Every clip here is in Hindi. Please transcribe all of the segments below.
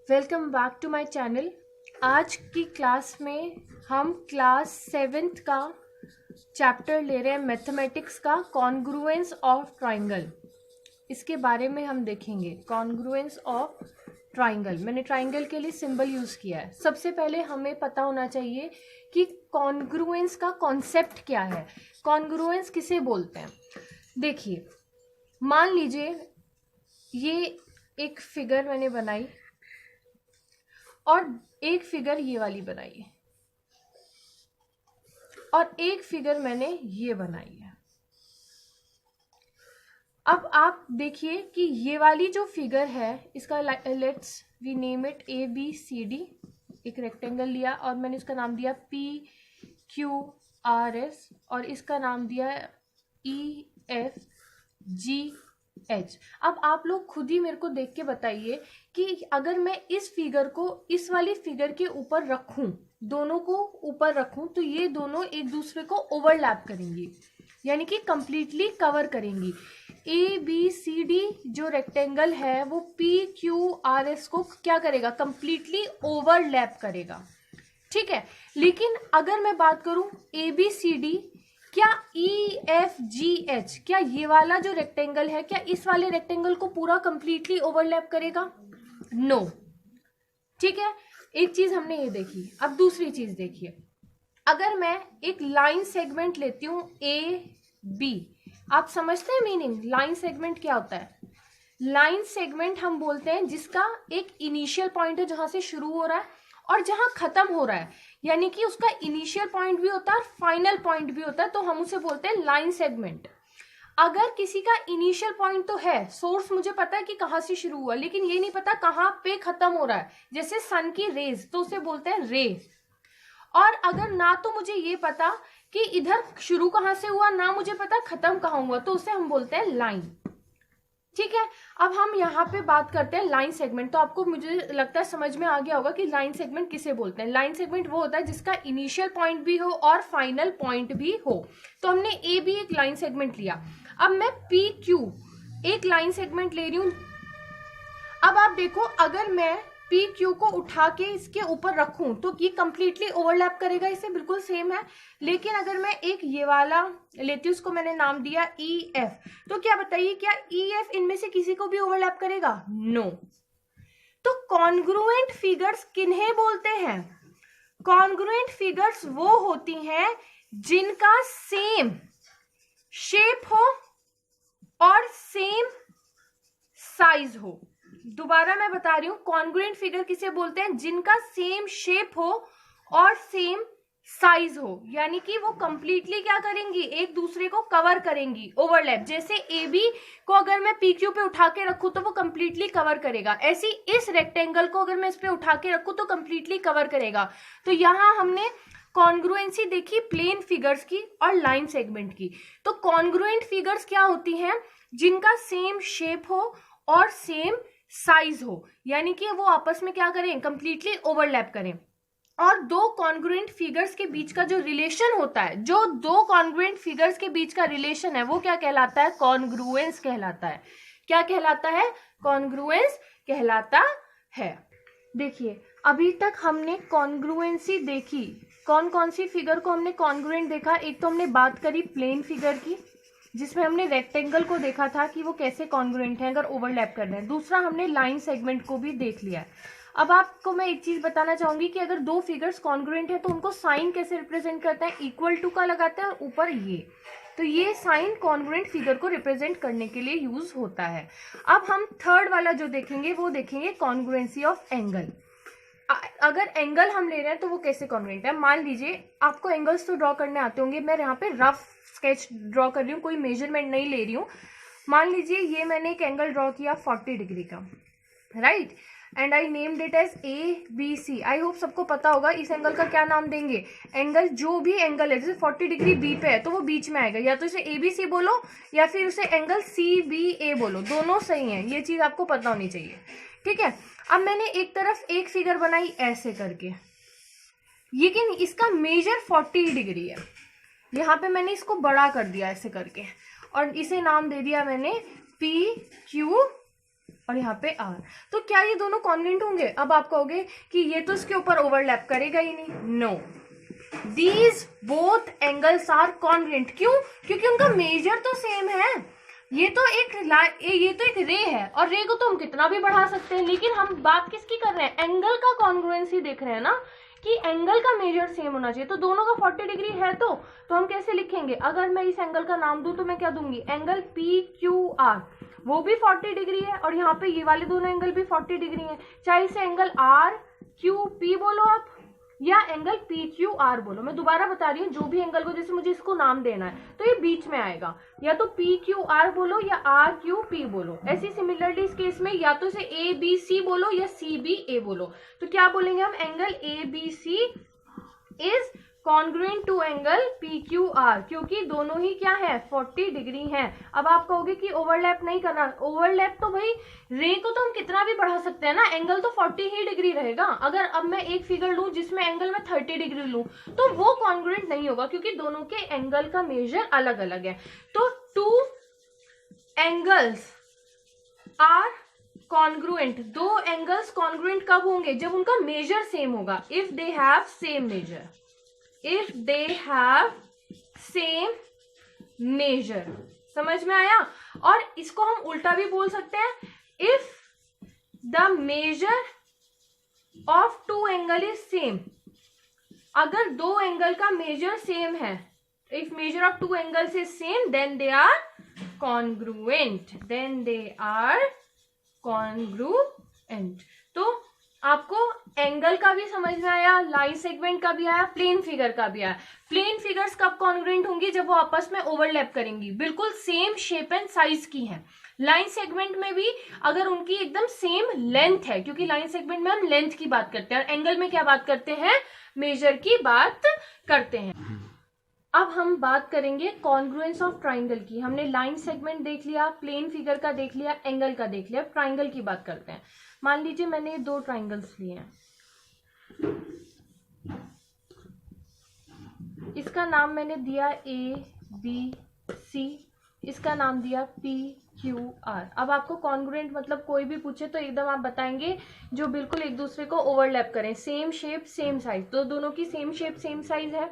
Welcome back to my channel. आज की क्लास में हम क्लास 7th का चैप्टर ले रहे हैं मैथमेटिक्स का कॉन्ग्रुएंस ऑफ ट्राइंगल। इसके बारे में हम देखेंगे कॉन्ग्रुएंस ऑफ ट्राइंगल। मैंने ट्राइंगल के लिए सिंबल यूज़ किया है। सबसे पहले हमें पता होना चाहिए कि कॉन्ग्रुएंस का कॉन्सेप्ट क्या है, कॉन्ग्रुएंस किसे बोलते हैं। देखिए, मान लीजिए ये एक फिगर मैंने बनाई और एक फिगर ये वाली बनाई है और एक फिगर मैंने ये बनाई है। अब आप देखिए कि ये वाली जो फिगर है इसका let's we name it ABCD। एक रेक्टेंगल लिया और मैंने इसका नाम दिया PQRS और इसका नाम दिया EFGH। अब आप लोग खुद ही मेरे को देख के बताइए कि अगर मैं इस फिगर को इस वाली फिगर के ऊपर रखूं, दोनों को ऊपर रखूं, तो ये दोनों एक दूसरे को ओवरलैप करेंगी, यानी कि कंप्लीटली कवर करेंगी। ABCD जो रेक्टेंगल है वो PQRS को क्या करेगा, कंप्लीटली ओवरलैप करेगा, ठीक है। लेकिन अगर मैं बात करूं ABCD, क्या EFGH, क्या ये वाला जो रेक्टेंगल है क्या इस वाले रेक्टेंगल को पूरा कंप्लीटली ओवरलैप करेगा? नो, ठीक है। एक चीज हमने ये देखी। अब दूसरी चीज देखिए, अगर मैं एक लाइन सेगमेंट लेती हूं AB, आप समझते हैं मीनिंग लाइन सेगमेंट क्या होता है? लाइन सेगमेंट हम बोलते हैं जिसका एक इनिशियल पॉइंट है जहां से शुरू हो रहा है और जहां खत्म हो रहा है, यानी कि उसका इनिशियल पॉइंट भी होता है और फाइनल पॉइंट भी होता है, तो हम उसे बोलते हैं लाइन सेगमेंट। अगर किसी का इनिशियल पॉइंट तो है, सोर्स मुझे पता है कि कहां से शुरू हुआ, लेकिन ये नहीं पता कहां पे खत्म हो रहा है, जैसे सन की रेज, तो उसे बोलते हैं रे। और अगर ना तो मुझे ये पता कि इधर शुरू कहां से हुआ, ना मुझे पता खत्म कहां हुआ, तो उसे हम बोलते हैं लाइन, ठीक है। अब हम यहाँ पे बात करते हैं लाइन सेगमेंट। तो आपको मुझे लगता है समझ में आ गया होगा कि लाइन सेगमेंट किसे बोलते हैं। लाइन सेगमेंट वो होता है जिसका इनिशियल पॉइंट भी हो और फाइनल पॉइंट भी हो। तो हमने AB एक लाइन सेगमेंट लिया, अब मैं PQ एक लाइन सेगमेंट ले रही हूं। अब आप देखो, अगर मैं PQ को उठा के इसके ऊपर रखूं तो ये कंप्लीटली ओवरलैप करेगा, इसे बिल्कुल सेम है। लेकिन अगर मैं एक ये वाला लेती हूँ, उसको मैंने नाम दिया EF, तो क्या बताइए, क्या EF इनमें से किसी को भी ओवरलैप करेगा? नो। तो कॉन्ग्रुएंट फिगर्स किन्हें बोलते हैं? कॉन्ग्रुएंट फिगर्स वो होती हैं जिनका सेम शेप हो और सेम साइज हो। दोबारा मैं बता रही हूं, कॉन्ग्रुएंट फिगर किसे बोलते हैं? जिनका सेम शेप हो और सेम साइज हो, यानी कि वो कंप्लीटली क्या करेंगी, एक दूसरे को कवर करेंगी, ओवरलैप। जैसे AB को अगर मैं PQ पे उठा के रखूं तो वो कंप्लीटली कवर करेगा, ऐसी इस रेक्टेंगल को अगर मैं इस पे उठा के रखूं तो कंप्लीटली कवर करेगा। तो यहां हमने कॉन्ग्रुएंसी देखी प्लेन फिगर्स की और लाइन सेगमेंट की। तो कॉन्ग्रुएंट फिगर्स क्या होती हैं? जिनका सेम शेप हो और सेम साइज हो, यानी कि वो आपस में क्या करें, कंप्लीटली ओवरलैप करें। और दो कॉन्ग्रुएंट फिगर्स के बीच का जो रिलेशन होता है, जो दो कॉन्ग्रुएंट फिगर्स के बीच का रिलेशन है, वो क्या कहलाता है? कॉन्ग्रुएंस कहलाता है। क्या कहलाता है? कॉन्ग्रुएंस कहलाता है। देखिए, अभी तक हमने कॉन्ग्रुएंसी देखी। कौन कौन सी फिगर को हमने कॉन्ग्रुएंट देखा? एक तो हमने बात करी प्लेन फिगर की, जिसमें हमने रेक्टेंगल को देखा था कि वो कैसे कॉन्ग्रुएंट है अगर ओवरलैप कर रहे हैं। दूसरा, हमने लाइन सेगमेंट को भी देख लिया है। अब आपको मैं एक चीज बताना चाहूंगी कि अगर दो फिगर्स कॉन्ग्रुएंट है तो उनको साइन कैसे रिप्रेजेंट करते हैं? इक्वल टू का लगाते हैं और ऊपर ये, तो ये साइन कॉन्ग्रुएंट फिगर को रिप्रेजेंट करने के लिए यूज होता है। अब हम थर्ड वाला जो देखेंगे वो देखेंगे कॉन्ग्रुएंसी ऑफ एंगल। अगर एंगल हम ले रहे हैं तो वो कैसे कॉन्ग्रुएंट है? मान लीजिए आपको एंगल्स तो ड्रॉ करने आते होंगे, मैं यहाँ पे रफ स्केच ड्रॉ कर रही हूँ, कोई मेजरमेंट नहीं ले रही हूँ। मान लीजिए ये मैंने एक एंगल ड्रॉ किया 40 डिग्री का, right, and I named it as ABC। I hope सबको पता होगा इस एंगल का क्या नाम देंगे। एंगल जो भी एंगल है, जैसे 40 डिग्री B पे है तो वो बीच में आएगा, या तो इसे ABC बोलो या फिर उसे एंगल CBA बोलो, दोनों सही है, ये चीज आपको पता होनी चाहिए, ठीक है। अब मैंने एक तरफ एक फिगर बनाई ऐसे करके, लेकिन इसका मेजर 40 डिग्री है। यहाँ पे मैंने इसको बड़ा कर दिया ऐसे करके और इसे नाम दे दिया मैंने PQ और यहाँ पे आर। तो क्या ये दोनों कॉन्ग्रुएंट होंगे? अब आप कहोगे कि ये तो इसके ऊपर ओवरलैप करेगा ही नहीं। No, these both angles are congruent. क्यों? क्योंकि उनका मेजर तो सेम है। ये तो एक रे है, और रे को तो हम कितना भी बढ़ा सकते हैं, लेकिन हम बात किसकी कर रहे हैं? एंगल का कॉन्ग्रुएंसी देख रहे हैं ना, कि एंगल का मेजर सेम होना चाहिए। तो दोनों का 40 डिग्री है, तो हम कैसे लिखेंगे? अगर मैं इस एंगल का नाम दूं तो मैं क्या दूंगी? एंगल पी क्यू आर, वो भी 40 डिग्री है, और यहाँ पे ये वाले दोनों एंगल भी 40 डिग्री है। चाहे इसे एंगल आर क्यू पी बोलो आप, या एंगल पी क्यू आर बोलो। मैं दोबारा बता रही हूँ, जो भी एंगल को, जैसे मुझे इसको नाम देना है तो ये बीच में आएगा, या तो पी क्यू आर बोलो या आर क्यू पी बोलो। ऐसी सिमिलरली इस केस में या तो इसे ए बी सी बोलो या सी बी ए बोलो। तो क्या बोलेंगे हम? Angle A B C is congruent to angle P Q R, क्योंकि दोनों ही क्या है? 40 डिग्री हैं। अब आप कहोगे कि ओवरलैप नहीं करना। ओवरलैप तो भाई रे को तो हम कितना भी बढ़ा सकते हैं ना, एंगल तो 40 ही डिग्री रहेगा। अगर अब मैं एक फिगर लूं जिसमें एंगल में 30 डिग्री लूं तो वो कॉन्ग्रुएंट नहीं होगा, क्योंकि दोनों के एंगल का मेजर अलग अलग है। तो टू एंगल्स आर कॉन्ग्रुएंट, दो एंगल्स कॉन्ग्रुएंट कब होंगे? जब उनका मेजर सेम होगा। If they have same measure, if they have same measure। समझ में आया? और इसको हम उल्टा भी बोल सकते हैं, if the measure of two angle is same। अगर दो एंगल का मेजर सेम है, if measure of two angles is same, then they are congruent, then they are congruent। तो आपको एंगल का भी समझ में आया, लाइन सेगमेंट का भी आया, प्लेन फिगर का भी आया। प्लेन फिगर्स कब कॉन्ग्रुएंट होंगी? जब वो आपस में ओवरलैप करेंगी, बिल्कुल सेम शेप एंड साइज की हैं। लाइन सेगमेंट में भी अगर उनकी एकदम सेम लेंथ है, क्योंकि लाइन सेगमेंट में हम लेंथ की बात करते हैं और एंगल में क्या बात करते हैं? मेजर की बात करते हैं। अब हम बात करेंगे कॉन्ग्रुएंस ऑफ ट्राइंगल की। हमने लाइन सेगमेंट देख लिया, प्लेन फिगर का देख लिया, एंगल का देख लिया, ट्राइंगल की बात करते हैं। मान लीजिए मैंने दो ट्राइंगल्स लिए हैं, इसका नाम मैंने दिया ए बी सी, इसका नाम दिया पी क्यू आर। अब आपको कॉन्ग्रुएंट मतलब कोई भी पूछे तो एकदम आप बताएंगे जो बिल्कुल एक दूसरे को ओवरलैप करें, सेम शेप सेम साइज। तो दोनों की सेम शेप सेम साइज है,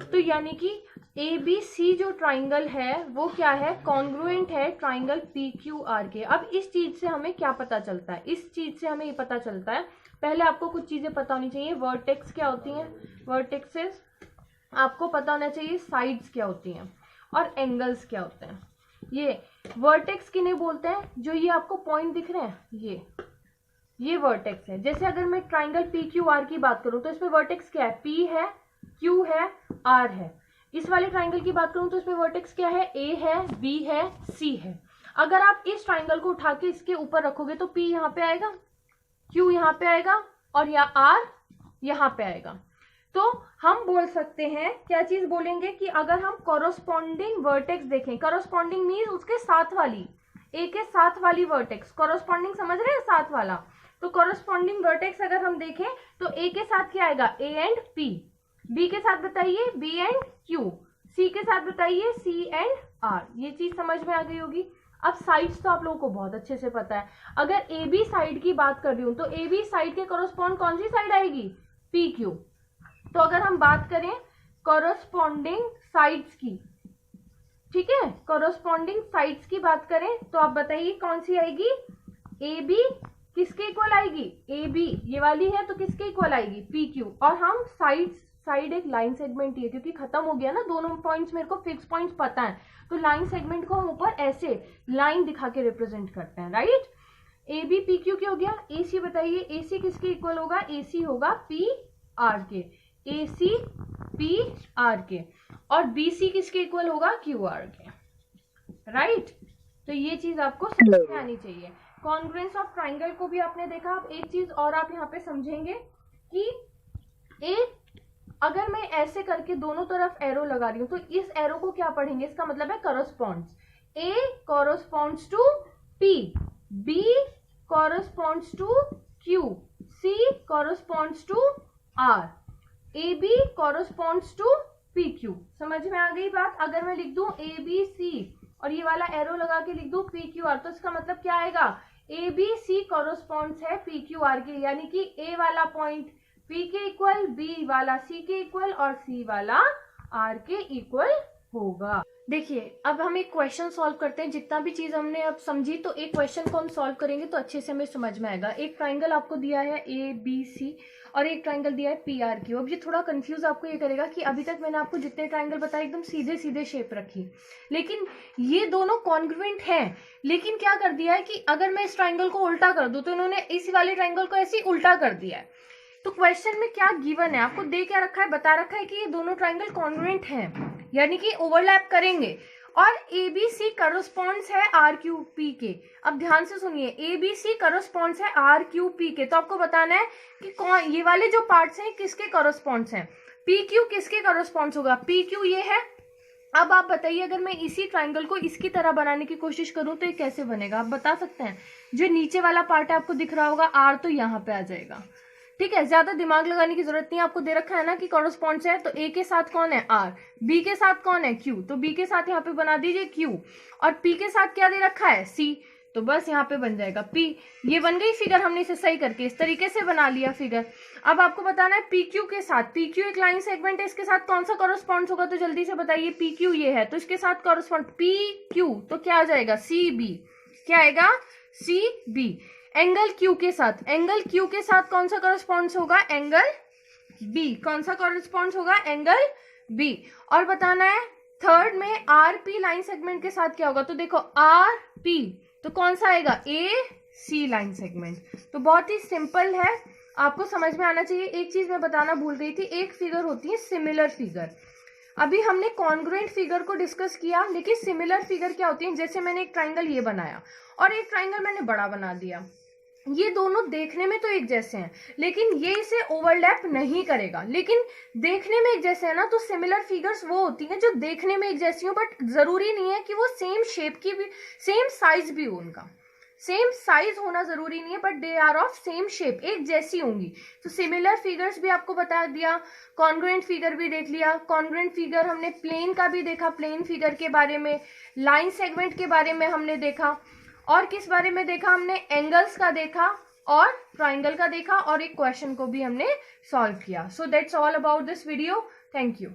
तो यानी कि ए बी सी जो ट्राइंगल है वो क्या है? कॉन्ग्रुएंट है ट्राइंगल पी क्यू आर के। अब इस चीज से हमें क्या पता चलता है? इस चीज से हमें ये पता चलता है, पहले आपको कुछ चीजें पता होनी चाहिए। वर्टेक्स क्या होती हैं? वर्टेक्सेस आपको पता होना चाहिए। साइड्स क्या होती हैं और एंगल्स क्या होते हैं। ये वर्टेक्स किन्हें बोलते हैं? जो ये आपको पॉइंट दिख रहे हैं, ये वर्टेक्स है। जैसे अगर मैं ट्राइंगल पी क्यू आर की बात करूं तो इसमें वर्टेक्स क्या है? पी है, क्यू है, आर है। इस वाले ट्राइंगल की बात करूं तो इसमें वर्टेक्स क्या है? ए है, बी है, सी है। अगर आप इस ट्राइंगल को उठा के इसके ऊपर रखोगे तो पी यहाँ पे आएगा, क्यू यहाँ पे आएगा और या आर यहाँ पे आएगा। तो हम बोल सकते हैं, क्या चीज बोलेंगे कि अगर हम कॉरस्पॉन्डिंग वर्टेक्स देखें, कॉरस्पॉन्डिंग मीन्स उसके साथ वाली, ए के साथ वाली वर्टेक्स, कॉरस्पॉन्डिंग समझ रहे हैं? साथ वाला। तो कॉरस्पॉन्डिंग वर्टेक्स अगर हम देखें तो ए के साथ क्या आएगा? A and P. बी के साथ बताइए बी एंड क्यू। सी के साथ बताइए सी एंड आर। ये चीज समझ में आ गई होगी। अब साइड्स तो आप लोगों को बहुत अच्छे से पता है। अगर ए बी साइड की बात कर रही हूं तो ए बी साइड के कॉरस्पॉन्ड कौन सी साइड आएगी? P Q. तो अगर हम बात करें कॉरस्पॉन्डिंग साइड्स की, ठीक है, कॉरस्पॉन्डिंग साइड्स की बात करें तो आप बताइए कौन सी आएगी? ए बी किसके इक्वल आएगी? ए बी ये वाली है तो किसके इक्वल आएगी? P Q. और हम साइड एक लाइन सेगमेंट ही है, क्योंकि खत्म हो गया ना दोनों पॉइंट्स, मेरे को फिक्स पॉइंट्स पता है, तो लाइन सेगमेंट को हम ऊपर ऐसे लाइन दिखा के रिप्रेजेंट करते हैं, right. A B P Q क्या हो गया? ए सी बताइए, ए सी किसके इक्वल होगा? ए सी होगा पी आर के, ए सी पी आर के। और बी सी किसके इक्वल होगा? क्यू आर के, राइट। तो ये चीज आपको समझ में आनी चाहिए। कॉन्ग्रुएंस ऑफ ट्राइंगल को भी आपने देखा। अब एक चीज और आप यहाँ पे समझेंगे कि अगर मैं ऐसे करके दोनों तरफ एरो लगा रही हूं तो इस एरो को क्या पढ़ेंगे? इसका मतलब है corresponds. A corresponds to P, B corresponds to Q, C corresponds to R, A B corresponds to P Q. समझ में आ गई बात? अगर मैं लिख दूं ए बी सी और ये वाला एरो लगा के लिख दूं पी क्यू आर, तो इसका मतलब क्या आएगा? ए बी सी कॉरस्पॉन्ड्स है पी क्यू आर के, यानी कि ए वाला पॉइंट पी के इक्वल, बी वाला सी के इक्वल और सी वाला आर के इक्वल होगा। देखिए अब हम एक क्वेश्चन सॉल्व करते हैं। जितना भी चीज हमने अब समझी तो एक क्वेश्चन को हम सॉल्व करेंगे तो अच्छे से हमें समझ में आएगा। एक ट्राइंगल आपको दिया है ए बी सी और एक ट्राइंगल दिया है पी आर क्यू। अब ये थोड़ा कंफ्यूज आपको ये करेगा कि अभी तक मैंने आपको जितने ट्राइंगल बताए एकदम सीधे सीधे शेप रखी, लेकिन ये दोनों कॉन्ग्रुएंट हैं। लेकिन क्या कर दिया है कि अगर मैं इस ट्राइंगल को उल्टा कर दूं तो इन्होंने इस वाले ट्राइंगल को ऐसे ही उल्टा कर दिया है। तो क्वेश्चन में क्या गिवन है, आपको दे क्या रखा है, बता रखा है कि ये दोनों ट्राइंगल कॉन्ग्रुएंट हैं, यानी कि ओवरलैप करेंगे और ए बी सी करस्पॉन्ड्स है आर क्यू पी के। अब ध्यान से सुनिए, ए बी सी करस्पॉन्ड्स है आर क्यू पी के, तो आपको बताना है कि कौन ये वाले जो पार्ट्स हैं किसके करस्पॉन्ड्स हैं, पी क्यू किसके करस्पॉन्ड्स होगा, पी क्यू ये है। अब आप बताइए अगर मैं इसी ट्राइंगल को इसकी तरह बनाने की कोशिश करूं तो ये कैसे बनेगा, आप बता सकते हैं। जो नीचे वाला पार्ट है आपको दिख रहा होगा आर, तो यहाँ पे आ जाएगा। ठीक है, ज्यादा दिमाग लगाने की जरूरत नहीं है, आपको दे रखा है ना कि कॉरस्पॉन्ड्स है, तो ए के साथ कौन है आर, बी के साथ कौन है क्यू, तो बी के साथ यहाँ पे बना दीजिए क्यू, और पी के साथ क्या दे रखा है सी, तो बस यहाँ पे बन जाएगा पी। ये बन गई फिगर, हमने इसे सही करके इस तरीके से बना लिया फिगर। अब आपको बताना है पी क्यू के साथ, पी क्यू एक लाइन सेगमेंट है, इसके साथ कौन सा कॉरस्पॉन्ड्स होगा, तो जल्दी से बताइए। पी क्यू ये है तो इसके साथ कॉरस्पॉन्ड पी क्यू, तो क्या आ जाएगा सी बी, क्या आएगा सी बी। एंगल क्यू के साथ, एंगल क्यू के साथ कौन सा कॉरस्पॉन्ड्स होगा, एंगल बी, कौन सा कॉरस्पॉन्ड्स होगा, एंगल बी। और बताना है थर्ड में आर पी लाइन सेगमेंट के साथ क्या होगा, तो देखो आर पी तो कौन सा आएगा ए सी लाइन सेगमेंट। तो बहुत ही सिंपल है, आपको समझ में आना चाहिए। एक चीज मैं बताना भूल गई थी, एक फिगर होती है सिमिलर फिगर। अभी हमने कॉन्ग्रुएंट फिगर को डिस्कस किया, लेकिन सिमिलर फिगर क्या होती है, जैसे मैंने एक ट्राइंगल ये बनाया और एक ट्राइंगल मैंने बड़ा बना दिया, ये दोनों देखने में तो एक जैसे हैं लेकिन ये इसे ओवरलैप नहीं करेगा, लेकिन देखने में एक जैसे है ना। तो सिमिलर फिगर्स वो होती हैं जो देखने में एक जैसी हो, बट जरूरी नहीं है कि वो सेम शेप की भी, सेम साइज भी हो, उनका सेम साइज होना जरूरी नहीं है, but they are of same shape, एक जैसी होंगी। तो सिमिलर फिगर्स भी आपको बता दिया, कॉन्ग्रुएंट फिगर भी देख लिया। कॉन्ग्रुएंट फिगर हमने प्लेन का भी देखा, प्लेन फिगर के बारे में, लाइन सेगमेंट के बारे में हमने देखा, और किस बारे में देखा हमने, एंगल्स का देखा और ट्राइंगल का देखा, और एक क्वेश्चन को भी हमने सॉल्व किया। So that's all about this video, thank you.